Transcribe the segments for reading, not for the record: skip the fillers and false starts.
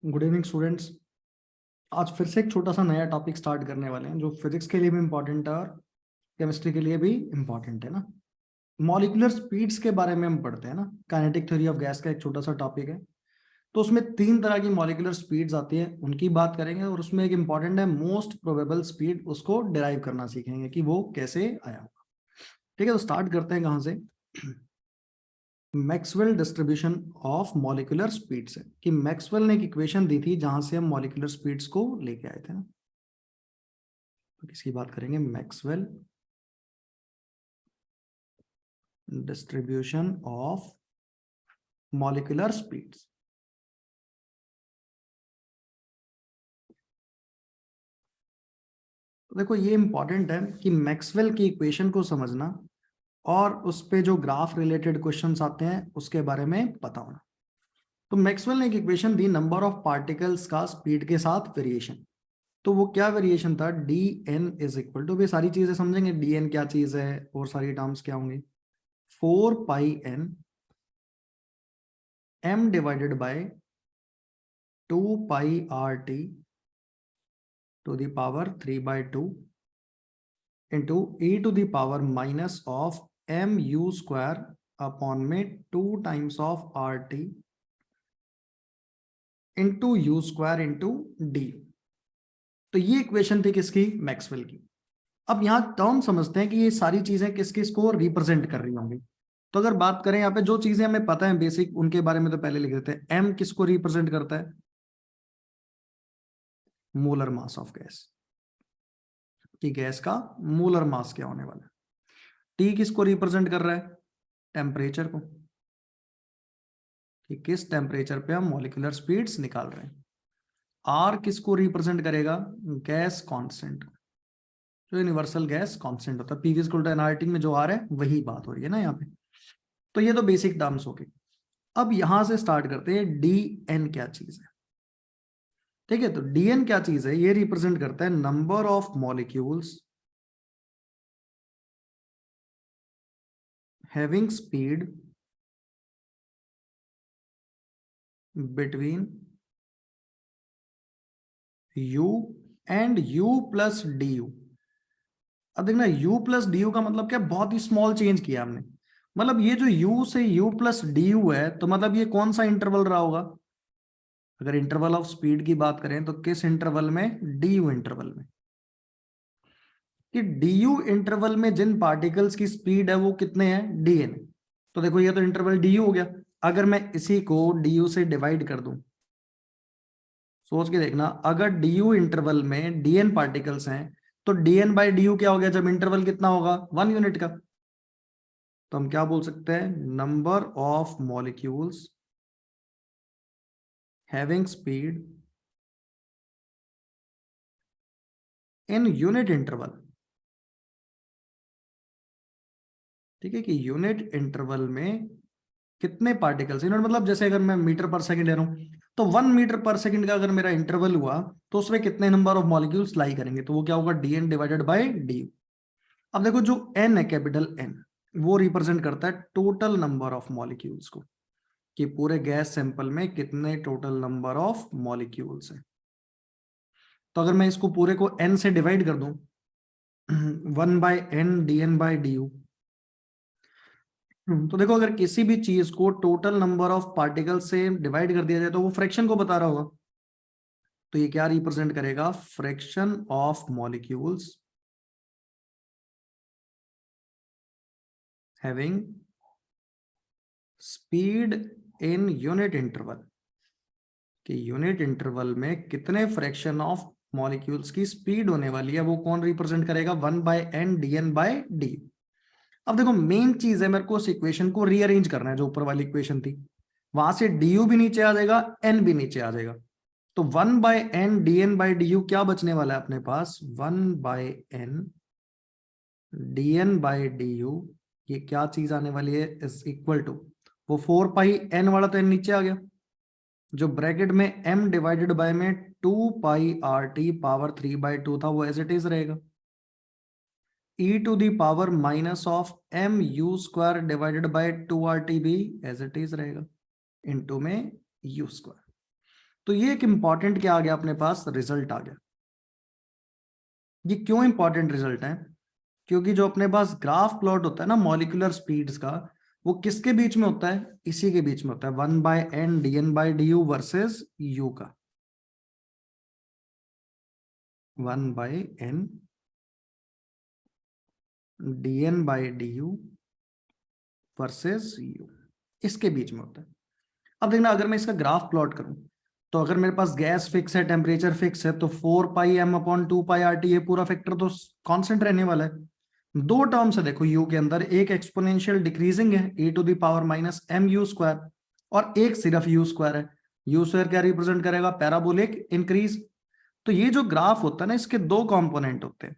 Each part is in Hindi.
Good evening students. आज फिर से एक छोटा सा नया टॉपिक स्टार्ट करने वाले हैं जो फिजिक्स के लिए भी इम्पोर्टेंट है और केमिस्ट्री के लिए भी इम्पोर्टेंट है ना। मॉलिक्यूलर स्पीड्स के बारे में हम पढ़ते हैं ना। काइनेटिक थ्योरी ऑफ गैस का एक छोटा सा टॉपिक है। तो उसमें 3 तरह की मॉलिक्यूलर स्पीड्स आती है, उनकी बात करेंगे और उसमें एक इम्पॉर्टेंट है मोस्ट प्रोबेबल स्पीड, उसको डिराइव करना सीखेंगे कि वो कैसे आया होगा। ठीक है, तो स्टार्ट करते हैं कहाँ से। Maxwell distribution of molecular speeds है कि मैक्सवेल ने एक इक्वेशन दी थी जहां से हम मॉलिक्यूलर स्पीड्स को लेके आए थे ना। तो किसकी बात करेंगे? Maxwell distribution of molecular speeds. तो देखो ये इंपॉर्टेंट है कि मैक्सवेल की इक्वेशन को समझना और उस पे जो ग्राफ रिलेटेड क्वेश्चंस आते हैं उसके बारे में पता होना। तो मैक्सवेल ने एक इक्वेशन दी नंबर ऑफ पार्टिकल्स का स्पीड के साथ वेरिएशन। तो वो क्या वेरिएशन था? D N is equal to, सारी चीजें समझेंगे डी एन क्या चीज है और सारी टर्म्स क्या होंगी। 4 pi N M divided by 2 pi RT to the power 3/2 into e⁻⁻⁻ mu² upon में 2 times of RT into u² into D. तो ये इक्वेशन थी किसकी? मैक्सवेल की। अब यहाँ टर्म समझते हैं कि ये सारी चीजें किस किस को रिप्रेजेंट कर रही होंगी। तो अगर बात करें यहाँ पे जो चीजें हमें पता है बेसिक, उनके बारे में तो पहले लिख देते हैं। एम किसको रिप्रेजेंट करता है? मोलर मास ऑफ गैस, कि गैस का मोलर मास क्या होने वाला है। टी किसको रिप्रेजेंट कर रहा है? टेम्परेचर को, कि किस टेम्परेचर पे हम मॉलिक्यूलर स्पीड्स निकाल रहे हैं। आर किसको रिप्रेजेंट करेगा? गैस कांस्टेंट, जो यूनिवर्सल गैस कांस्टेंट होता है। पी इक्वल टू एनआरटी में जो आर है वही बात हो रही है ना यहाँ पे। तो ये तो बेसिक टर्म्स हो गए। अब यहां से स्टार्ट करते हैं डी एन क्या चीज है। ठीक है, तो डी एन क्या चीज है? ये रिप्रेजेंट करता है number of molecules having speed between u and u plus D U. अब देखना u प्लस डी यू का मतलब क्या? बहुत ही स्मॉल चेंज किया हमने। मतलब ये जो u से u प्लस डी यू है, तो मतलब ये कौन सा इंटरवल रहा होगा? अगर इंटरवल ऑफ स्पीड की बात करें तो किस इंटरवल में? डी यू इंटरवल में। कि डी यू इंटरवल में जिन पार्टिकल्स की स्पीड है वो कितने हैं? D N. तो देखो ये तो इंटरवल डी यू हो गया। अगर मैं इसी को डी यू से डिवाइड कर दूं, सोच के देखना, अगर डी यू इंटरवल में डी एन पार्टिकल्स हैं तो D N by D U क्या हो गया जब इंटरवल कितना होगा? 1 यूनिट का। तो हम क्या बोल सकते हैं? Number of molecules having speed in unit interval. ठीक है, कि यूनिट इंटरवल में कितने पार्टिकल्स। यूनिट मतलब जैसे अगर मैं मीटर पर सेकंड ले रहा हूं, तो 1 मीटर पर सेकंड का अगर मेरा इंटरवल हुआ तो उसमें कितने नंबर ऑफ मॉलिक्यूल्स लाई करेंगे? तो वो क्या होगा? D N divided by D U. अब देखो जो एन है, कैपिटल एन, वो रिप्रेजेंट करता है टोटल नंबर ऑफ मॉलिक्यूल्स को, कि पूरे गैस सैंपल में कितने टोटल नंबर ऑफ मॉलिक्यूल्स हैं। तो अगर मैं इसको पूरे को एन से डिवाइड कर दूं, 1/n dn/du, तो देखो अगर किसी भी चीज को टोटल नंबर ऑफ पार्टिकल से डिवाइड कर दिया जाए तो वो फ्रैक्शन को बता रहा होगा। तो ये क्या रिप्रेजेंट करेगा? Fraction of molecules having speed in unit interval, कि यूनिट इंटरवल में कितने फ्रैक्शन ऑफ मॉलिक्यूल्स की स्पीड होने वाली है, वो कौन रिप्रेजेंट करेगा? 1/n dn/d। अब देखो मेन चीज है, मेरे को उस इक्वेशन को रीअरेंज करना है। जो ऊपर वाली इक्वेशन थी, वहां से डी यू भी नीचे आ जाएगा, एन भी नीचे आ जाएगा। तो 1/n dn/du क्या बचने वाला है अपने पास? 1/n dn/du। ये क्या चीज आने वाली है? इज इक्वल टू, वो 4 पाई n वाला तो n नीचे आ गया, जो ब्रैकेट में m डिवाइडेड बाय में 2 पाई RT पावर 3/2 था, वो एज इट इज रहेगा। e⁻⁻⁻mu² डिवाइडेड बाय 2RT भी एज इट इज रहेगा, इनटू में u²। तो ये एक इंपॉर्टेंट क्या आ गया अपने पास, रिजल्ट आ गया। ये क्यों इंपॉर्टेंट रिजल्ट है? क्योंकि जो अपने पास ग्राफ प्लॉट होता है ना मॉलिक्यूलर स्पीड्स का, वो किसके बीच में होता है, इसी के बीच में होता है, 1/n dn/du वर्सेस u का, 1/n dn/du वर्सेस u, इसके बीच में होता है। अब देखना, अगर मैं इसका ग्राफ प्लॉट करूं, तो अगर मेरे पास गैस फिक्स है, टेम्परेचर फिक्स है, तो 4πm/2πRT, ये पूरा फैक्टर तो कांस्टेंट रहने वाला है। दो टर्म्स है देखो u के अंदर, एक एक्सपोनेंशियल डिक्रीजिंग है e⁻⁻mu², और एक सिर्फ u² है। u² क्या रिप्रेजेंट करेगा, पैराबोलिक इंक्रीज। तो ये जो ग्राफ होता है ना, इसके दो कंपोनेंट होते हैं,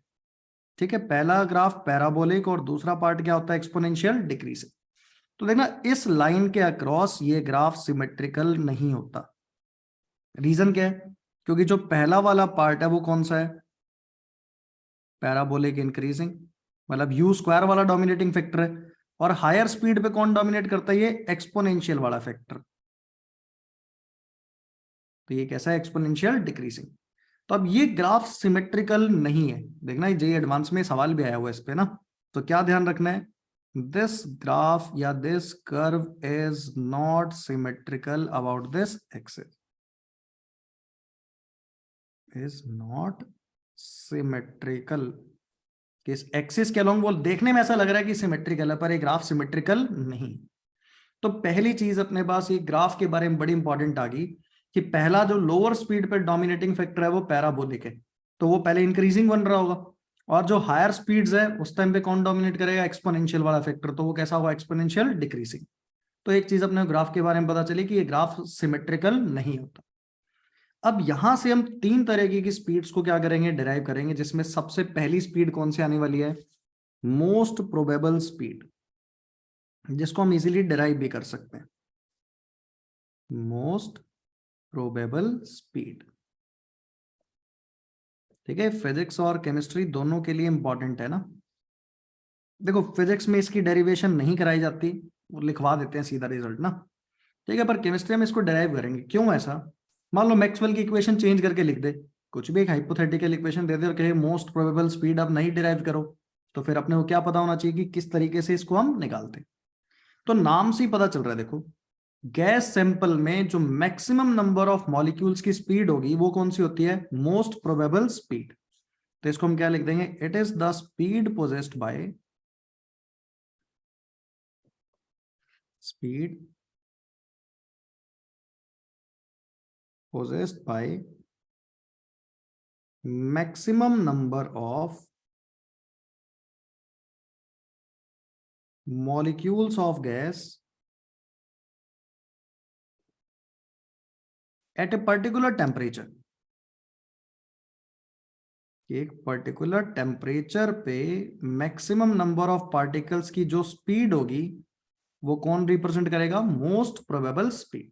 ठीक है। पहला ग्राफ पैराबोलिक और दूसरा पार्ट क्या होता है, एक्सपोनेंशियल डिक्रीजिंग। तो देखना, इस लाइन के अक्रॉस ये ग्राफ सिमेट्रिकल नहीं होता। रीजन क्या है? क्योंकि जो पहला वाला पार्ट है वो कौन सा है, पैराबोलिक इंक्रीजिंग, मतलब u² वाला डोमिनेटिंग फैक्टर है, और हायर स्पीड पे कौन डोमिनेट करता है, ये एक्सपोनेंशियल वाला फैक्टर। तो ये कैसा है, एक्सपोनेंशियल डिक्रीजिंग। तो अब ये ग्राफ सिमेट्रिकल नहीं है। देखना, ये एडवांस में सवाल भी आया हुआ है इस पे ना, तो क्या ध्यान रखना है, दिस ग्राफ या this curve is not symmetrical about this axis, is not symmetrical. इस एक्सिस के अलोंग, वो देखने में ऐसा लग रहा है कि सिमेट्रिकल है, पर ये ग्राफ सिमेट्रिकल नहीं। तो पहली चीज अपने पास ये ग्राफ के बारे में बड़ी इंपॉर्टेंट आ गई, कि पहला जो लोअर स्पीड पे डोमिनेटिंग फैक्टर है वो पैराबोलिक है, तो वो पहले इंक्रीजिंग बन रहा होगा। और जो हायर स्पीड्स है उस टाइम पे कौन डोमिनेट करेगा, एक्सपोनेंशियल वाला फैक्टर, तो वो कैसा होगा, एक्सपोनेंशियल डिक्रीजिंग। तो एक चीज अपने ग्राफ के बारे में पता चली कि ये ग्राफ सिमेट्रिकल नहीं होता। अब यहां से हम तीन तरीके की स्पीड्स को क्या करेंगे, डिराइव करेंगे, जिसमें सबसे पहली स्पीड कौन सी आने वाली है, मोस्ट प्रोबेबल स्पीड, जिसको हम इजीली डिराइव भी कर सकते हैं, मोस्ट प्रोबेबल स्पीड। ठीक है, फिजिक्स और केमिस्ट्री दोनों के लिए इंपॉर्टेंट है ना। देखो, फिजिक्स में इसकी डेरिवेशन नहीं कराई जाती, वो लिखवा देते हैं सीधा रिजल्ट ना, ठीक है, पर केमिस्ट्री में इसको डेराइव करेंगे। क्यों ऐसा, मान लो मैक्सवेल की इक्वेशन चेंज करके लिख दे, कुछ भी एक हाइपोथेटिकल इक्वेशन दे दे और कहे मोस्ट प्रोबेबल स्पीड अब नहीं डिराइव करो, तो फिर अपने को क्या पता होना चाहिए कि किस तरीके से इसको हम निकालते हैं। तो नाम से ही पता चल रहा है, देखो, गैस सैंपल में जो मैक्सिमम नंबर ऑफ मॉलिक्यूल्स की स्पीड होगी वो कौन सी होती है, मोस्ट प्रोबेबल स्पीड। तो इसको हम क्या लिख देंगे, it is the speed possessed by, speed possessed by maximum number of molecules of gas at a particular temperature। एक पर्टिकुलर टेम्परेचर पे मैक्सिमम नंबर ऑफ पार्टिकल्स की जो स्पीड होगी वो कौन रिप्रेजेंट करेगा, मोस्ट प्रोबेबल स्पीड।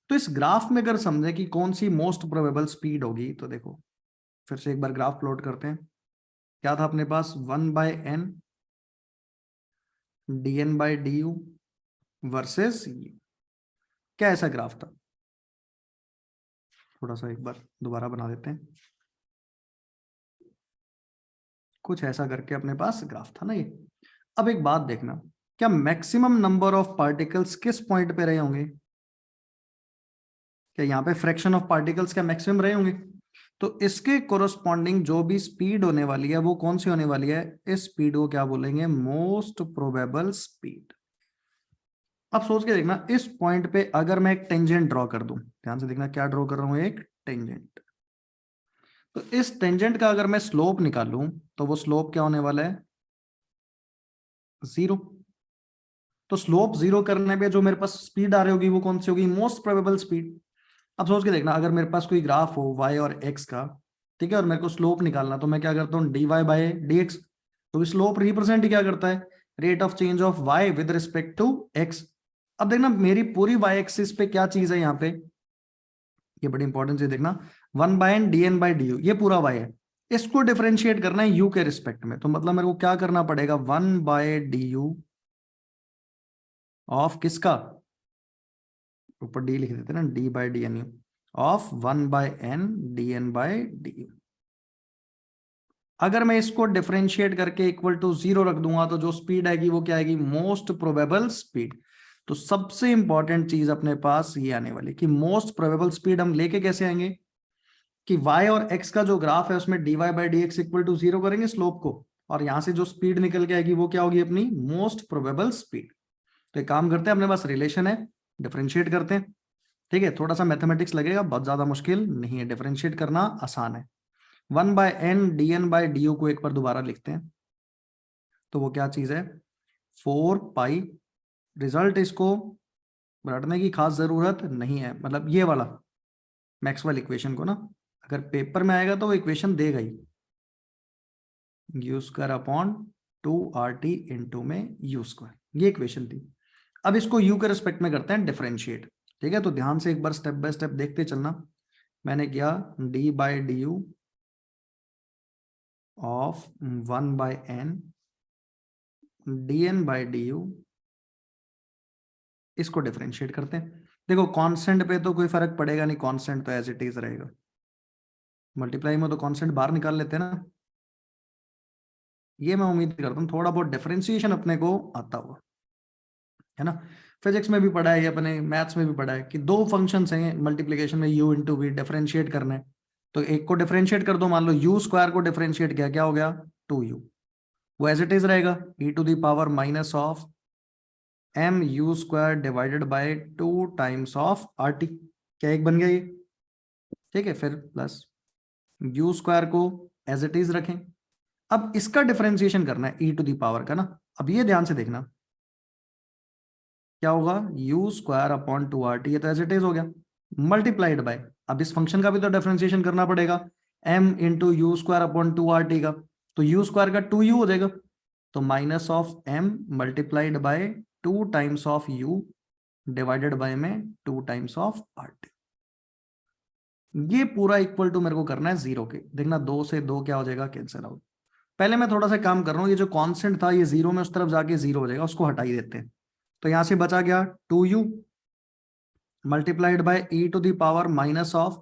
तो इस ग्राफ में अगर समझे कि कौन सी मोस्ट प्रोबेबल स्पीड होगी, तो देखो फिर से एक बार ग्राफ प्लॉट करते हैं। क्या था अपने पास, 1/n dn/du वर्सेस u, क्या ऐसा ग्राफ था, थोड़ा सा एक बार दोबारा बना देते हैं। कुछ ऐसा करके अपने पास ग्राफ था ना ये। अब एक बात देखना, क्या मैक्सिमम नंबर ऑफ पार्टिकल्स किस पॉइंट पे रहे होंगे, क्या यहाँ पे फ्रैक्शन ऑफ पार्टिकल्स क्या मैक्सिमम रहे होंगे, तो इसके कोरस्पॉन्डिंग जो भी स्पीड होने वाली है वो कौन सी होने वाली है, इस स्पीड को क्या बोलेंगे, मोस्ट प्रोबेबल स्पीड। अब सोच के देखना, इस पॉइंट पे अगर मैं एक टेंजेंट ड्रॉ कर दूं, ध्यान से देखना क्या ड्रॉ कर रहा हूं, एक टेंजेंट। तो इस टेंजेंट का अगर मैं स्लोप निकालूं, तो वो स्लोप क्या होने वाला है, 0। तो स्लोप 0 करने पे जो मेरे पास स्पीड आ रही होगी वो कौन सी होगी, मोस्ट प्रोबेबल स्पीड। अब सोच के देखना, अगर मेरे पास कोई ग्राफ हो y और x का, ठीक है, और मेरे को स्लोप निकालना, तो मैं क्या करता हूँ, dy/dx। तो स्लोप रिप्रेजेंट ही क्या करता है, rate of change of y with respect to x। अब देखना, मेरी पूरी y एक्सिस पे क्या चीज है यहाँ पे, ये बड़ी इंपॉर्टेंट चीज देखना, 1/n dn/du, ये पूरा y है। इसको डिफरेंशिएट करना है u के रिस्पेक्ट में, तो मतलब मेरे को क्या करना पड़ेगा, 1/du ऑफ किसका, ऊपर डी लिख देते ना, d/dnu, ऑफ 1/n dn/du। अगर मैं इसको डिफरेंशिएट करके इक्वल टू 0 रख दूंगा तो जो स्पीड आएगी वो क्या आएगी, मोस्ट प्रोबेबल स्पीड। तो सबसे इंपॉर्टेंट चीज अपने पास ये आने वाली कि मोस्ट प्रोबेबल स्पीड हम लेके कैसे आएंगे कि y और x का जो ग्राफ है उसमें dy/dx इक्वल टू 0 करेंगे स्लोप को, और यहां से जो स्पीड निकल के आएगी वो क्या होगी, अपनी मोस्ट प्रोबेबल स्पीड। तो एक काम करते हैं, अपने पास रिलेशन है, डिफरेंशिएट करते हैं। ठीक है, थोड़ा सा मैथमेटिक्स लगेगा, बहुत ज्यादा मुश्किल नहीं है, डिफरेंशिएट करना आसान है। 1/n dn/du को एक बार दोबारा लिखते हैं, तो वो क्या चीज है, 4 पाई। रिजल्ट इसको रटने की खास जरूरत नहीं है, मतलब ये वाला मैक्सवेल इक्वेशन को ना अगर पेपर में आएगा तो वो इक्वेशन देगा ही, u² अपॉन 2RT इंटू में u², ये इक्वेशन थी। अब इसको u के रिस्पेक्ट में करते हैं डिफरेंशिएट। ठीक है, तो ध्यान से एक बार स्टेप बाय स्टेप देखते चलना। मैंने किया d/du ऑफ 1/n dn/du, इसको डिफरेंशिएट करते हैं। देखो कांस्टेंट पे तो कोई फर्क पड़ेगा नहीं, कांस्टेंट तो एज इट इज रहेगा। मल्टीप्लाई में तो कांस्टेंट बाहर निकाल लेते हैं ना। ये मैं उम्मीद करता हूँ थोड़ा बहुत डिफरेंशिएशन अपने को आता हुआ, है ना। फिजिक्स में भी पढ़ा है ये, अपने मैथ्स में भी पढ़ा है कि दो फंक्शंस हैं मल्टीप्लिकेशन में, u इंटू वी, डिफरेंशिएट करना है। तो एक को डिफरेंशिएट कर दो, मान लो u² को डिफरेंशिएट किया, क्या हो गया 2u, वो एज इट इज रहेगा e⁻⁻ऑफ mu² divided by 2 times of RT, क्या एक बन गया ये। ठीक है, फिर प्लस u² को एज इट इज रखें। अब इसका डिफरेंशिएशन करना है e⁻ का ना। अब ये ध्यान से देखना क्या होगा, u²/2RT, ये तो एज इट इज हो गया, मल्टीप्लाइड बाय, अब इस फंक्शन का भी तो डिफरेंशिएशन करना पड़ेगा, m इंटू u²/2RT का, तो u² का 2u हो जाएगा, तो minus of m multiplied by 2 times of u divided by में 2 टाइम्स ऑफ RT। ये पूरा इक्वल टू मेरे को करना है 0 के। देखना 2 से 2 क्या हो जाएगा, कैंसिल आउट। पहले मैं थोड़ा सा काम कर रहा हूँ, ये जो कांस्टेंट था ये 0 में उस तरफ जाके 0 हो जाएगा, उसको हटा ही देते हैं। तो यहां से बचा गया 2u multiplied by e⁻⁻ of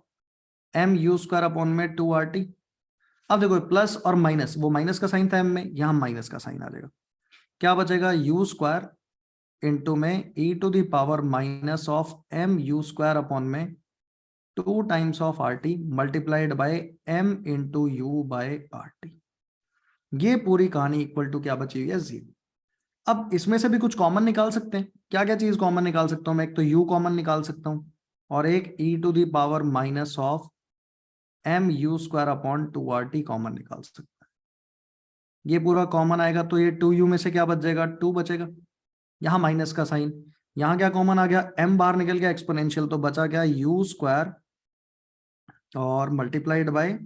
mu² upon में 2RT। अब देखो प्लस और माइनस, वो माइनस का साइन था m में, यहां माइनस का साइन आ जाएगा, क्या बचेगा u² इंटू में e⁻⁻ ऑफ mu² अपॉन में 2 times of RT multiplied by m into u by RT। ये पूरी कहानी इक्वल टू क्या बची हुई है, 0। अब इसमें से भी कुछ कॉमन निकाल सकते हैं, क्या क्या चीज कॉमन निकाल सकता हूं मैं, एक तो u कॉमन निकाल सकता हूं और एक e⁻⁻ऑफ mu² अपॉन 2RT कॉमन निकाल सकता है। ये पूरा कॉमन आएगा तो ये 2u में से क्या बच जाएगा, 2 बचेगा, यहां माइनस का साइन, यहां क्या कॉमन आ गया, m बाहर निकल गया एक्सपोनेंशियल, तो बचा क्या u² और multiplied by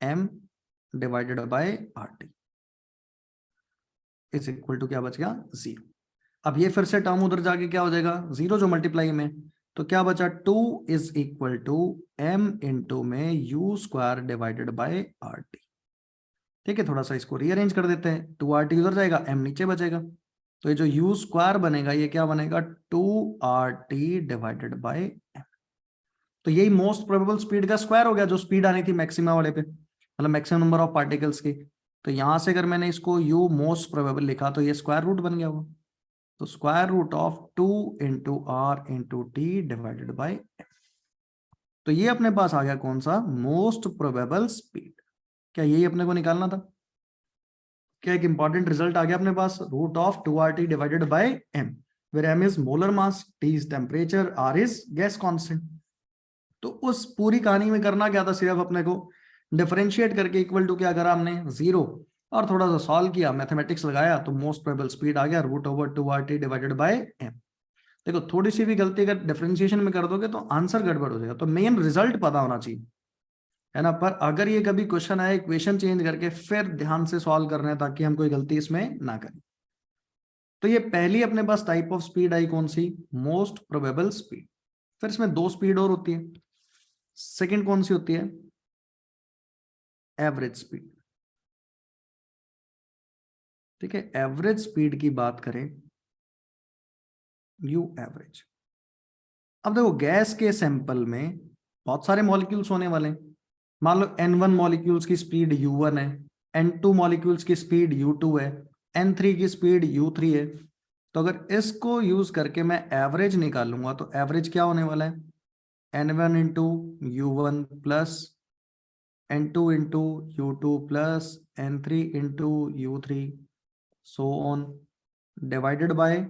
m divided by RT is equal to क्या बच गया, 0। अब ये फिर से टर्म उधर जाके क्या हो जाएगा, 0 जो मल्टीप्लाई में, तो क्या बचा 2 is equal to m into में u² डिवाइडेड बाय RT। ठीक है, थोड़ा सा इसको रीअरेंज कर देते हैं, 2RT उधर जाएगा, m नीचे बचेगा, तो ये जो u² बनेगा ये क्या बनेगा, 2RT डिवाइडेड बाय m। तो यही मोस्ट प्रोबेबल स्पीड का स्क्वायर हो गया, जो स्पीड आनी थी मैक्सिमा वाले पे, मतलब मैक्सिमम नंबर ऑफ पार्टिकल्स की। तो यहां से अगर मैंने इसको u मोस्ट प्रोबेबल लिखा तो ये स्क्वायर रूट बन गया वो, तो square root of 2 into R into T divided by M. तो ये अपने पास आ गया कौन सा, मोस्ट प्रोबेबल स्पीड। क्या यही अपने को निकालना था, क्या एक इंपॉर्टेंट रिजल्ट आ गया अपने पास, root of 2RT divided by M, where M is molar mass, T is temperature, R is gas constant. तो उस पूरी कहानी में करना क्या था, सिर्फ अपने को डिफरेंशिएट करके इक्वल टू क्या करा हमने, 0, और थोड़ा सा सॉल्व किया, मैथमेटिक्स लगाया, तो मोस्ट प्रोबेबल स्पीड आ गया √2RT डिवाइडेड बाय एम। देखो थोड़ी सी भी गलती अगर डिफरेंशिएशन में कर दोगे तो आंसर गड़बड़ हो जाएगा, तो मेन रिजल्ट पता होना चाहिए, है ना। पर अगर ये कभी क्वेश्चन आए इक्वेशन चेंज करके, फिर ध्यान से सॉल्व करना है ताकि हम कोई गलती इसमें ना करें। तो ये पहली अपने पास टाइप ऑफ स्पीड आई, कौन सी, मोस्ट प्रोबेबल स्पीड। फिर इसमें दो स्पीड और होती है, सेकंड कौन सी होती है, एवरेज स्पीड। ठीक है, एवरेज स्पीड की बात करें, यू एवरेज। अब देखो गैस के सैंपल में बहुत सारे मॉलिक्यूल्स होने वाले हैं। मान लो N1 मॉलिक्यूल्स की स्पीड U1 है, N2 मॉलिक्यूल्स की स्पीड U2 है, N3 की स्पीड U3 है। तो अगर इसको यूज करके मैं एवरेज निकालूंगा तो एवरेज क्या होने वाला है, N1 into U1 plus N2 into U2 plus N3 into U3 so on divided by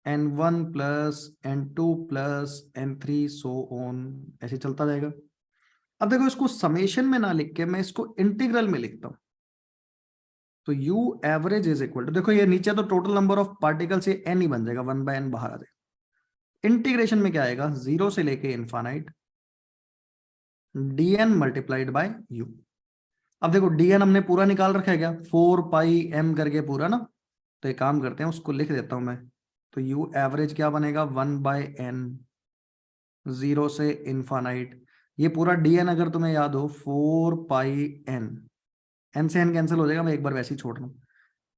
N1 plus N2 plus N3 so on, ऐसे चलता जाएगा। अब देखो इसको समेशन में ना लिख के मैं इसको इंटीग्रल में लिखता हूं। तो U average is equal to, देखो ये नीचे तो टोटल नंबर ऑफ पार्टिकल्स ये n ही बन जाएगा, 1/n बाहर आ जाएगा। इंटीग्रेशन में क्या आएगा, 0 से लेके infinite dn multiplied by u। अब देखो dn हमने पूरा निकाल रखा है क्या, 4πm करके पूरा ना। तो एक काम करते हैं उसको लिख देता हूं मैं। तो u एवरेज क्या बनेगा, 1/n 0 से इनफाइनाइट। ये पूरा dn अगर तुम्हें याद हो 4πn, n से n कैंसिल हो जाएगा, मैं एक बार वैसे ही छोड़ रहा हूँ।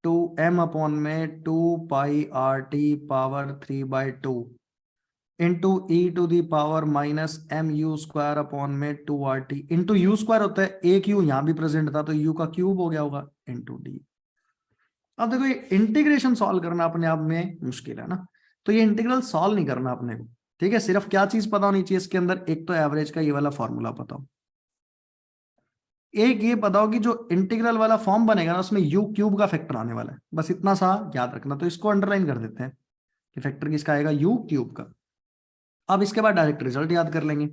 2m अपॉन में 2πRT⁻3/2 into e⁻ -mu² upon में 2RT इंटू u² होता है, एक u यहां भी प्रेजेंट था तो u का क्यूब हो गया होगा इंटू डी। अब देखो ये इंटीग्रेशन सॉल्व करना अपने आप में मुश्किल है ना, तो ये इंटीग्रल सॉल्व नहीं करना अपने को। ठीक है, सिर्फ क्या चीज पता होनी चाहिए इसके अंदर, एक तो एवरेज का ये वाला फॉर्मूला पता हो, एक ये पता हो कि जो इंटीग्रल वाला फॉर्म बनेगा ना उसमें यू क्यूब का फैक्टर आने वाला है, बस इतना सा याद रखना। तो इसको अंडरलाइन कर देते हैं कि फैक्टर किसका आएगा, यू क्यूब का। अब इसके बाद डायरेक्ट रिजल्ट याद कर लेंगे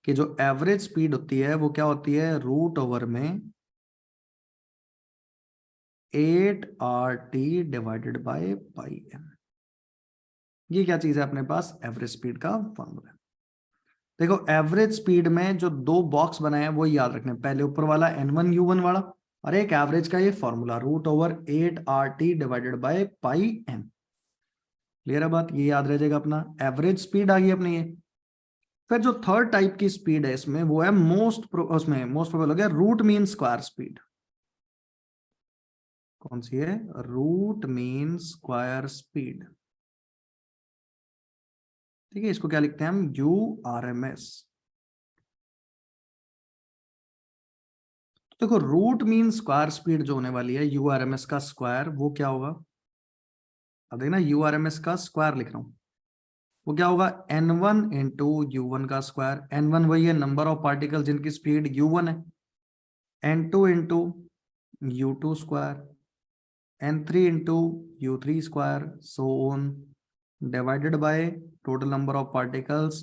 कि जो एवरेज स्पीड होती है वो क्या होती है, रूट ओवर में 8RT डिवाइडेड बाय πm। ये क्या चीज है अपने पास, एवरेज स्पीड का फॉर्मूला। देखो एवरेज स्पीड में जो दो बॉक्स बनाए हैं वो याद रखने, पहले ऊपर वाला N1U1 वाला, और एक एवरेज का ये formula root over 8RT divided by πm। Clear है बात, ये याद रह जाएगा अपना, एवरेज स्पीड आ गई अपनी ये। फिर जो थर्ड टाइप की स्पीड है इसमें वो है उसमें मोस्ट प्रोबेबल हो गया रूट मीन स्क्वायर स्पीड। कौन सी है, रूट मीन स्क्वायर स्पीड। ठीक है, इसको क्या लिखते हैं हम, URMS। तो देखो रूट मीन स्क्वायर स्पीड जो होने वाली है URMS का स्क्वायर, वो क्या होगा, अब देखना URMS का स्क्वायर लिख रहा हूं, वो क्या होगा, N1 इंटू U1 का स्क्वायर। N1 वही है नंबर ऑफ पार्टिकल जिनकी स्पीड U1 है, N2 into U2 square, N3 into U3 square so on divided by total number of particles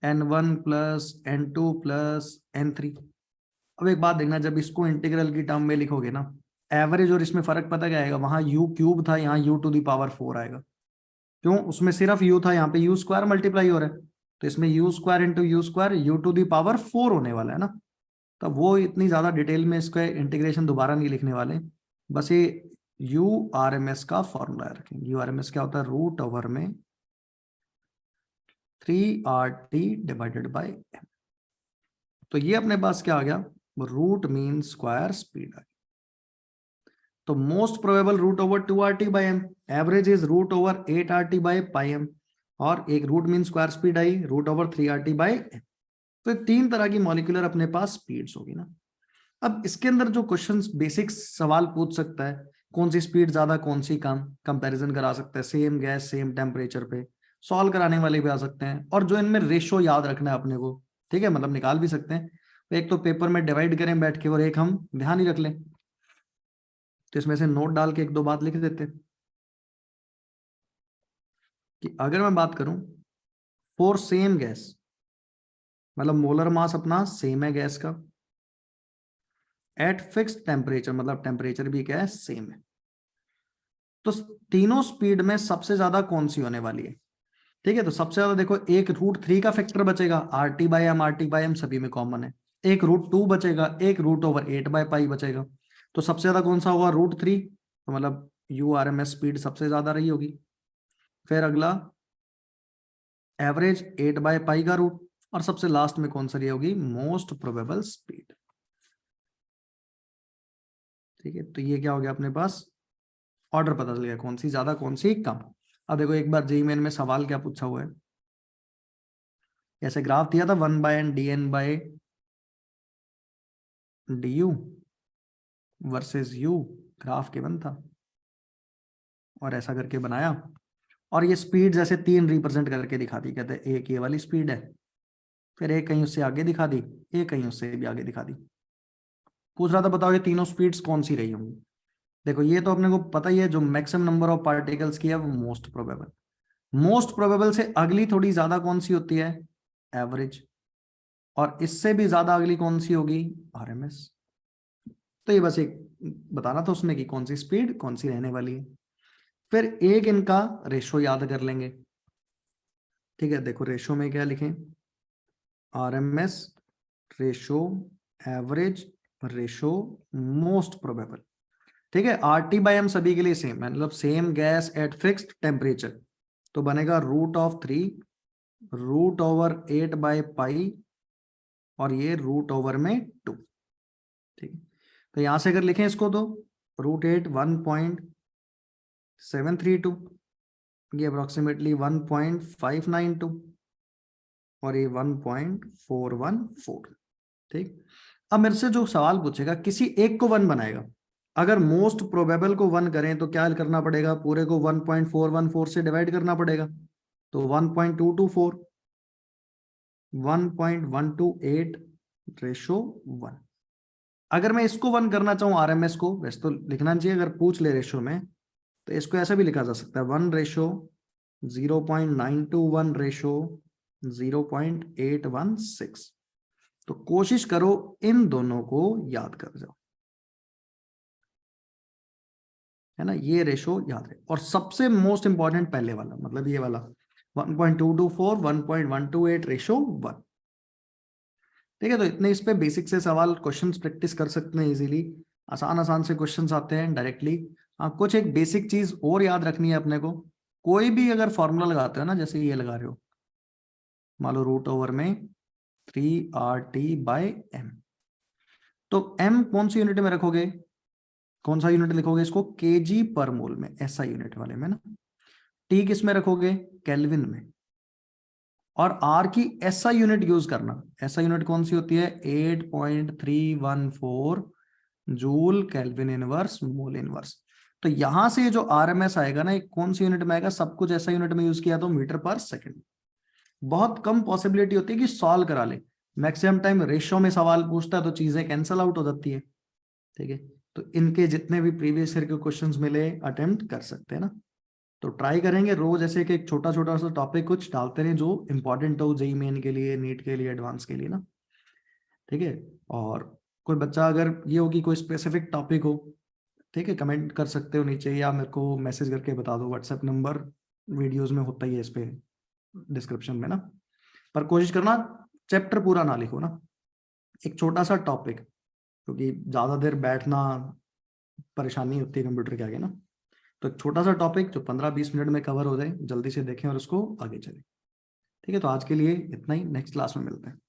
N1 plus N2 plus N3। अब एक बात देखना, जब इसको इंटीग्रल की टर्म में लिखोगे ना, एवरेज और इसमें फर्क पता क्या आएगा, वहां u क्यूब था यहाँ u⁴ आएगा। क्यों, उसमें सिर्फ u था, यहाँ पे u² मल्टीप्लाई हो रहा है, तो इसमें u² इंटू u², u⁴ होने वाला है ना। तब वो इतनी ज्यादा डिटेल में इसका इंटीग्रेशन दोबारा नहीं लिखने वाले, बस ये URMS का फॉर्मूला रखेंगे। URMS क्या होता है, रूट ओवर में 3RT डिवाइडेड बाय m। तो ये अपने पास क्या आ गया, रूट मीन स्क्वायर स्पीड आ गया। तो most probable root over 2RT/m, average is root over 8RT/πm, और एक रूट मीन स्क्वायर स्पीड आई रूट ओवर 3RT/m। तो तीन तरह की मॉलिक्यूलर अपने पास स्पीड्स होगी ना। अब इसके अंदर जो क्वेश्चंस बेसिक सवाल पूछ सकता है, कौन सी स्पीड ज्यादा कौन सी कम, कंपैरिजन करा सकता है, सेम गैस सेम टेम्परेचर पे सॉल्व कराने वाले भी आ सकते हैं, और जो इनमें रेशो याद रखना है अपने को, ठीक है, मतलब निकाल भी सकते हैं। एक तो पेपर में डिवाइड करें बैठ के, और एक हम ध्यान ही रख लें, तो इसमें से नोट डाल के एक दो बात लिख देते हैं कि अगर मैं बात करूं फॉर सेम गैस, मतलब मोलर मास अपना सेम है गैस का, एट फिक्स टेम्परेचर मतलब टेम्परेचर भी क्या है, सेम है, तो तीनों स्पीड में सबसे ज्यादा कौन सी होने वाली है। ठीक है, तो सबसे ज्यादा देखो एक रूट 3 का फैक्टर बचेगा, RT/m सभी में कॉमन है, एक रूट 2 बचेगा, एक रूट ओवर 8/π बचेगा। तो सबसे ज्यादा कौन सा होगा, रूट 3, तो मतलब URMS स्पीड सबसे ज्यादा रही होगी। फिर अगला एवरेज 8/π का रूट, और सबसे लास्ट में कौन सा रही होगी, मोस्ट प्रोबेबल स्पीड। ठीक है, तो ये क्या हो गया अपने पास, ऑर्डर पता चल गया कौन सी ज्यादा कौन सी कम। अब देखो एक बार जेईई मेन में सवाल क्या पूछा हुआ है, ऐसे ग्राफ दिया था 1/n/dn/du versus u, graph given था और ऐसा करके बनाया, और ये स्पीड जैसे 3 रिप्रेजेंट करके दिखा दी, कहते हैं एक ये वाली स्पीड है, फिर एक कहीं उससे आगे दिखा दी, एक कहीं उससे भी आगे दिखा दी। पूछ रहा था बताओ ये तीनों स्पीड्स कौन सी रही होंगी। देखो ये तो अपने को पता ही है, जो मैक्सिमम नंबर ऑफ पार्टिकल्स की है वो मोस्ट प्रोबेबल, मोस्ट प्रोबेबल से अगली थोड़ी ज्यादा कौन सी होती है, एवरेज, और इससे भी ज्यादा अगली कौन सी होगी, आरएमएस। तो ये बस एक बताना था उसमें कि कौन सी स्पीड कौन सी रहने वाली है। फिर एक इनका रेशो याद कर लेंगे, ठीक है। देखो रेशो में क्या लिखें, RMS ratio, average ratio, most probable, ठीक है। आरटी बाई एम सभी के लिए सेम है, मतलब same gas at fixed temperature, तो बनेगा √3 √8/पाई और ये √over में 2, ठीक है। तो यहां से अगर लिखें इसको तो √8 1.732, ये अप्रोक्सीमेटली 1.592 और ये 1.414, ठीक। अब मेरे से जो सवाल पूछेगा किसी एक को 1 बनाएगा, अगर मोस्ट प्रोबेबल को 1 करें तो क्या करना पड़ेगा, पूरे को 1.414 से डिवाइड करना पड़ेगा, तो 1.224, 1.128/1। अगर मैं इसको 1 करना चाहूं आरएमएस को, वैसे तो लिखना चाहिए अगर पूछ ले रेशो में, तो इसको ऐसा भी लिखा जा सकता है 1:0.921/0.816। तो कोशिश करो इन दोनों को याद कर जाओ, है ना, ये रेशो याद है। और सबसे मोस्ट इंपॉर्टेंट पहले वाला, मतलब ये वाला 1.224 1.128/1, ठीक है। तो इतने इस पे बेसिक से सवाल क्वेश्चंस प्रैक्टिस कर सकते हैं इजीली, आसान आसान से क्वेश्चंस आते हैं डायरेक्टली। हाँ कुछ एक बेसिक चीज और याद रखनी है अपने को, कोई भी अगर फॉर्मूला लगाते हो ना, जैसे ये लगा रहे हो, मान लो √over में 3RT/m, तो m कौन सी यूनिट में रखोगे, कौन सा यूनिट लिखोगे इसको, kg/mol में, ऐसा यूनिट वाले में ना। t किस में रखोगे, केल्विन में, और r की ऐसा यूनिट यूज करना, ऐसा यूनिट कौन सी होती है, 8.314 joule kelvin inverse mole inverse. तो यहां से जो आरएमएस आएगा ना, एक कौन सी यूनिट में आएगा, सब कुछ ऐसा यूनिट में यूज किया तो मीटर/सेकंड। बहुत कम पॉसिबिलिटी होती है कि सॉल्व करा ले, मैक्सिमम टाइम रेशो में सवाल पूछता है तो चीजें कैंसिल आउट हो जाती है, ठीक है। तो इनके जितने भी प्रीवियस ईयर के क्वेश्चंस मिले अटेम्प्ट कर सकते हैं ना। तो ट्राई करेंगे रोज ऐसे कि एक छोटा छोटा सा टॉपिक कुछ डालते रहे जो इंपॉर्टेंट हो, जेईई मेन के लिए, नीट के लिए, एडवांस के लिए ना, ठीक है। और कोई बच्चा अगर ये हो कि कोई स्पेसिफिक टॉपिक हो, ठीक है, कमेंट कर सकते हो नीचे या मेरे को मैसेज करके बता दो, व्हाट्सएप नंबर वीडियोस में होता ही है इस पे डिस्क्रिप्शन में ना। पर कोशिश करना चैप्टर पूरा ना लिखो ना, एक छोटा सा टॉपिक, क्योंकि ज्यादा देर बैठना परेशानी होती है कंप्यूटर के आगे ना। तो एक छोटा सा टॉपिक जो 15-20 मिनट में कवर हो जाए, जल्दी से देखें और उसको आगे चलें, ठीक है। तो आज के लिए इतना ही, नेक्स्ट क्लास में मिलते हैं।